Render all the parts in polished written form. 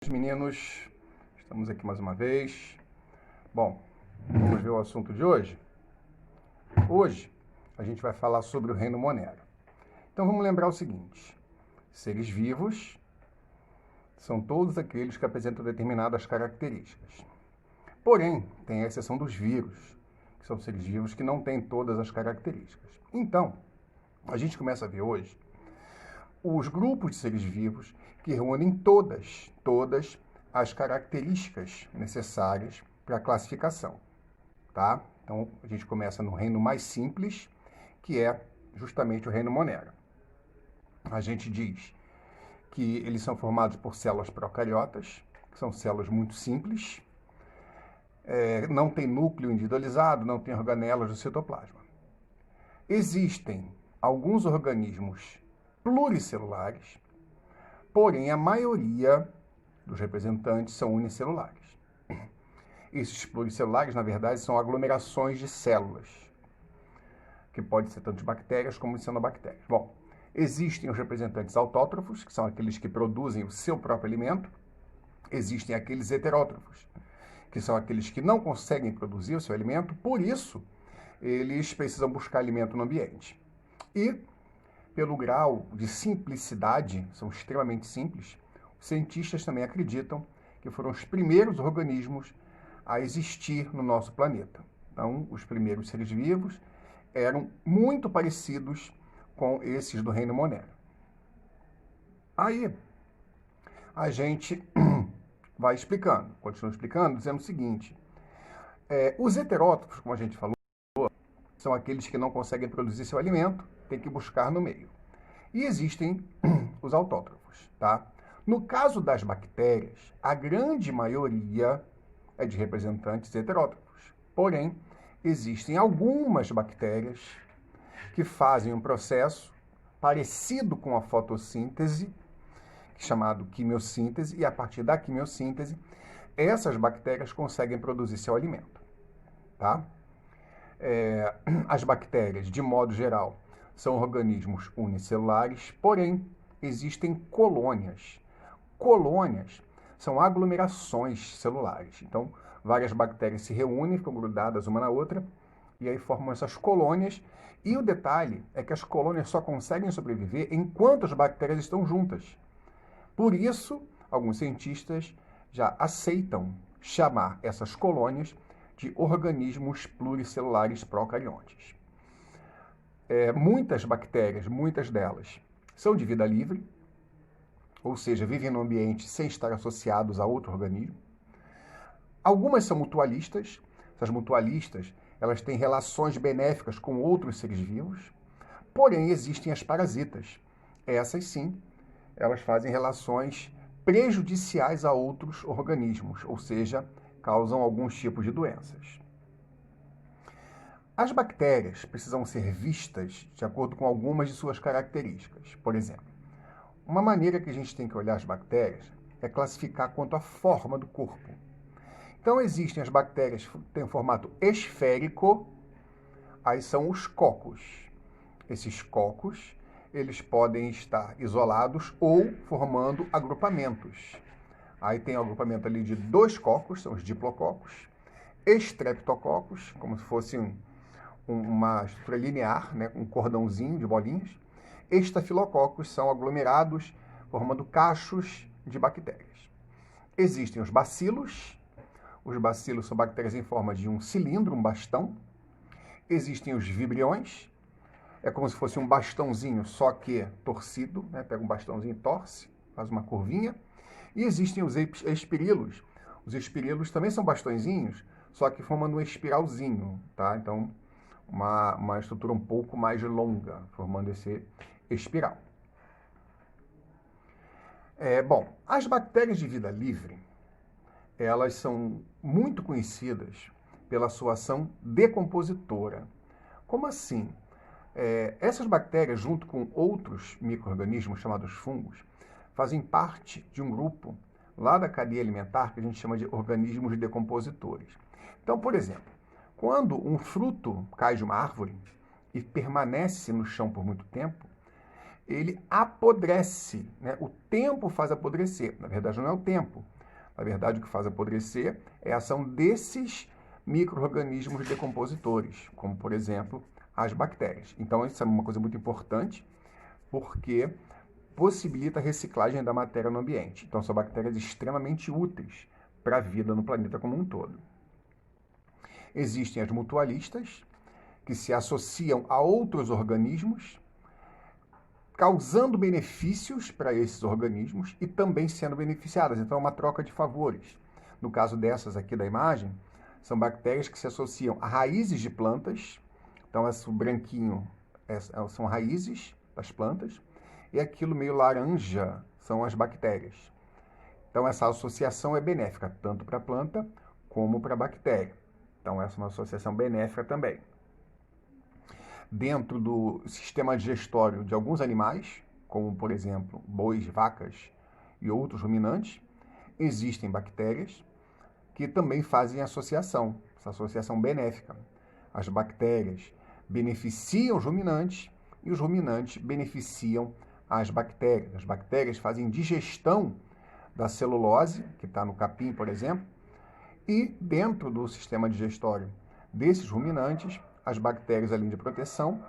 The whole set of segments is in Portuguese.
Meninos, estamos aqui mais uma vez. Bom, vamos ver o assunto de hoje? Hoje a gente vai falar sobre o reino Monero. Então vamos lembrar o seguinte: seres vivos são todos aqueles que apresentam determinadas características. Porém, tem a exceção dos vírus, que são seres vivos que não têm todas as características. Então, a gente começa a ver hoje os grupos de seres vivos que reúnem todas as características necessárias para a classificação, tá? Então, a gente começa no reino mais simples, que é justamente o reino Monero. A gente diz que eles são formados por células procariotas, que são células muito simples, não tem núcleo individualizado, não tem organelas do citoplasma. Existem alguns organismos pluricelulares, porém a maioria dos representantes são unicelulares. Esses pluricelulares, na verdade, são aglomerações de células, que podem ser tanto de bactérias como de cianobactérias. Bom, existem os representantes autótrofos, que são aqueles que produzem o seu próprio alimento. Existem aqueles heterótrofos, que são aqueles que não conseguem produzir o seu alimento, por isso eles precisam buscar alimento no ambiente. E, pelo grau de simplicidade, são extremamente simples, os cientistas também acreditam que foram os primeiros organismos a existir no nosso planeta. Então, os primeiros seres vivos eram muito parecidos com esses do reino Monero. Aí, a gente vai explicando, continua explicando, dizendo o seguinte: os heterótrofos, como a gente falou, são aqueles que não conseguem produzir seu alimento, tem que buscar no meio. E existem os autótrofos, tá? No caso das bactérias, a grande maioria é de representantes heterótrofos. Porém, existem algumas bactérias que fazem um processo parecido com a fotossíntese, chamado quimiossíntese, e a partir da quimiossíntese, essas bactérias conseguem produzir seu alimento, tá? As bactérias, de modo geral, são organismos unicelulares, porém, existem colônias. Colônias são aglomerações celulares. Então, várias bactérias se reúnem, ficam grudadas uma na outra, e aí formam essas colônias. E o detalhe é que as colônias só conseguem sobreviver enquanto as bactérias estão juntas. Por isso, alguns cientistas já aceitam chamar essas colônias de organismos pluricelulares procariontes. Muitas bactérias, muitas delas, são de vida livre, ou seja, vivem no ambiente sem estar associados a outro organismo. Algumas são mutualistas. Essas mutualistas, elas têm relações benéficas com outros seres vivos. Porém, existem as parasitas. Essas, sim, elas fazem relações prejudiciais a outros organismos, ou seja, causam alguns tipos de doenças. As bactérias precisam ser vistas de acordo com algumas de suas características. Por exemplo, uma maneira que a gente tem que olhar as bactérias é classificar quanto à forma do corpo. Então, existem as bactérias que têm formato esférico, aí são os cocos. Esses cocos, eles podem estar isolados ou formando agrupamentos. Aí tem o agrupamento ali de 2 cocos, são os diplococos, estreptococos, como se fosse uma estrutura linear, né, um cordãozinho de bolinhas. Estafilococos são aglomerados, formando cachos de bactérias. Existem os bacilos. Os bacilos são bactérias em forma de um cilindro, um bastão. Existem os vibriões. É como se fosse um bastãozinho, só que torcido, né? Pega um bastãozinho e torce, faz uma curvinha. E existem os espirilos. Os espirilos também são bastõezinhos, só que formando um espiralzinho, tá? Então, uma estrutura um pouco mais longa, formando esse espiral. Bom, as bactérias de vida livre, elas são muito conhecidas pela sua ação decompositora. Como assim? Essas bactérias, junto com outros micro-organismos chamados fungos, fazem parte de um grupo lá da cadeia alimentar que a gente chama de organismos decompositores. Então, por exemplo, quando um fruto cai de uma árvore e permanece no chão por muito tempo, ele apodrece, né? O tempo faz apodrecer. Na verdade, não é o tempo. Na verdade, o que faz apodrecer é a ação desses micro-organismos decompositores, como, por exemplo, as bactérias. Então, isso é uma coisa muito importante, porque possibilita a reciclagem da matéria no ambiente. Então, são bactérias extremamente úteis para a vida no planeta como um todo. Existem as mutualistas, que se associam a outros organismos, causando benefícios para esses organismos e também sendo beneficiadas. Então, é uma troca de favores. No caso dessas aqui da imagem, são bactérias que se associam a raízes de plantas. Então, esse branquinho são raízes das plantas. E aquilo meio laranja são as bactérias. Então, essa associação é benéfica, tanto para a planta como para a bactéria. Então, essa é uma associação benéfica também. Dentro do sistema digestório de alguns animais, como, por exemplo, bois, vacas e outros ruminantes, existem bactérias que também fazem associação, essa associação benéfica. As bactérias beneficiam os ruminantes e os ruminantes beneficiam as bactérias. As bactérias fazem digestão da celulose, que está no capim, por exemplo, e dentro do sistema digestório desses ruminantes, as bactérias, além de proteção,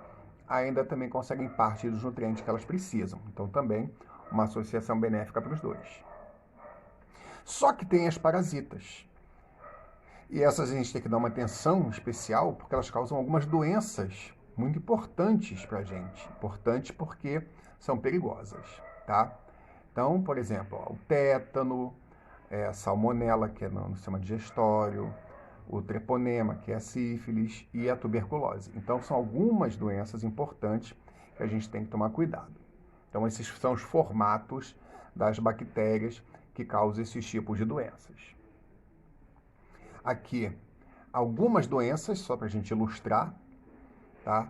ainda também conseguem parte dos nutrientes que elas precisam. Então, também uma associação benéfica para os dois. Só que tem as parasitas. E essas a gente tem que dar uma atenção especial, porque elas causam algumas doenças muito importantes para a gente. Importantes porque são perigosas, tá? Então, por exemplo, o tétano, a salmonela, que é no sistema digestório, o treponema, que é a sífilis, e a tuberculose. Então, são algumas doenças importantes que a gente tem que tomar cuidado. Então, esses são os formatos das bactérias que causam esses tipos de doenças. Aqui, algumas doenças, só para a gente ilustrar, tá?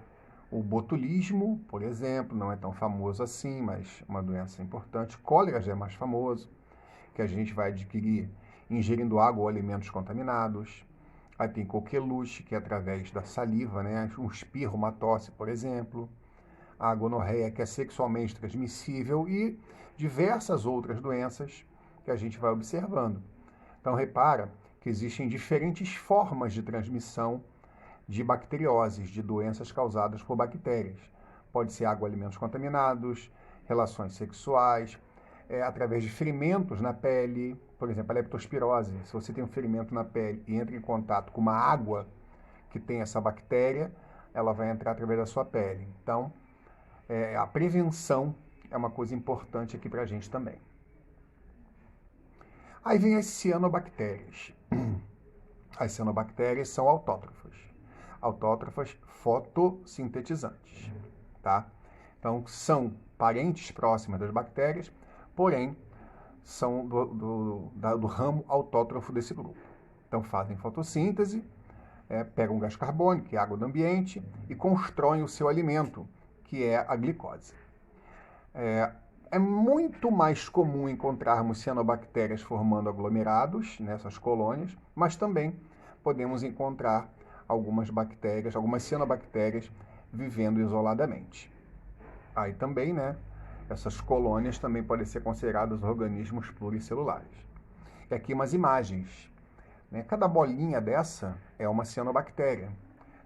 O botulismo, por exemplo, não é tão famoso assim, mas uma doença importante. Cólera já é mais famoso, que a gente vai adquirir ingerindo água ou alimentos contaminados. Aí tem coqueluche, que é através da saliva, né? Um espirro, uma tosse, por exemplo. A gonorreia, que é sexualmente transmissível, e diversas outras doenças que a gente vai observando. Então, repara que existem diferentes formas de transmissão de bacterioses, de doenças causadas por bactérias. Pode ser água, alimentos contaminados, relações sexuais, através de ferimentos na pele, por exemplo, a leptospirose. Se você tem um ferimento na pele e entra em contato com uma água que tem essa bactéria, ela vai entrar através da sua pele. Então, a prevenção é uma coisa importante aqui para a gente também. Aí vem as cianobactérias. As cianobactérias são autótrofas fotossintetizantes, tá? Então, são parentes próximas das bactérias, porém, são do ramo autótrofo desse grupo. Então, fazem fotossíntese, pegam gás carbônico, que é água do ambiente, e constroem o seu alimento, que é a glicose. É muito mais comum encontrarmos cianobactérias formando aglomerados nessas colônias, mas também podemos encontrar algumas bactérias, algumas cianobactérias vivendo isoladamente. Aí também, né, essas colônias também podem ser consideradas organismos pluricelulares. E aqui umas imagens. Né? Cada bolinha dessa é uma cianobactéria.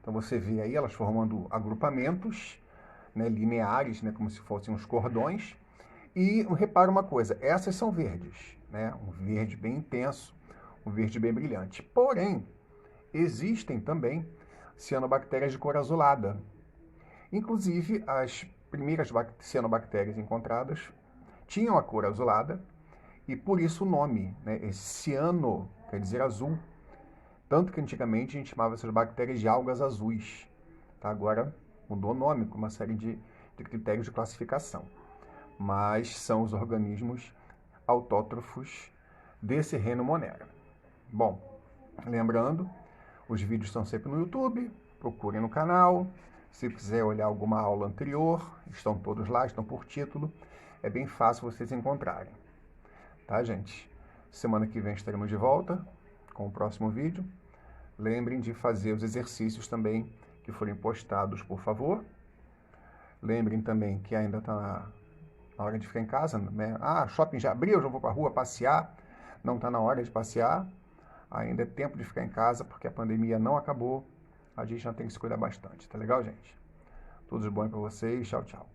Então você vê aí elas formando agrupamentos, né, lineares, né, como se fossem uns cordões. E repara uma coisa, essas são verdes, né? Um verde bem intenso, um verde bem brilhante. Porém, existem também cianobactérias de cor azulada. Inclusive, as primeiras cianobactérias encontradas tinham a cor azulada e por isso o nome, né? Ciano quer dizer azul. Tanto que antigamente a gente chamava essas bactérias de algas azuis. Tá? Agora mudou o nome com uma série de critérios de classificação. Mas são os organismos autótrofos desse reino Monera. Bom, lembrando, os vídeos estão sempre no YouTube, procurem no canal. Se quiser olhar alguma aula anterior, estão todos lá, estão por título. É bem fácil vocês encontrarem. Tá, gente? Semana que vem estaremos de volta com o próximo vídeo. Lembrem de fazer os exercícios também que forem postados, por favor. Lembrem também que ainda está na hora de ficar em casa, né? Shopping já abriu, eu já vou para a rua passear. não está na hora de passear, ainda é tempo de ficar em casa, porque a pandemia não acabou, a gente já tem que se cuidar bastante, tá legal, gente? Tudo de bom para vocês, tchau, tchau.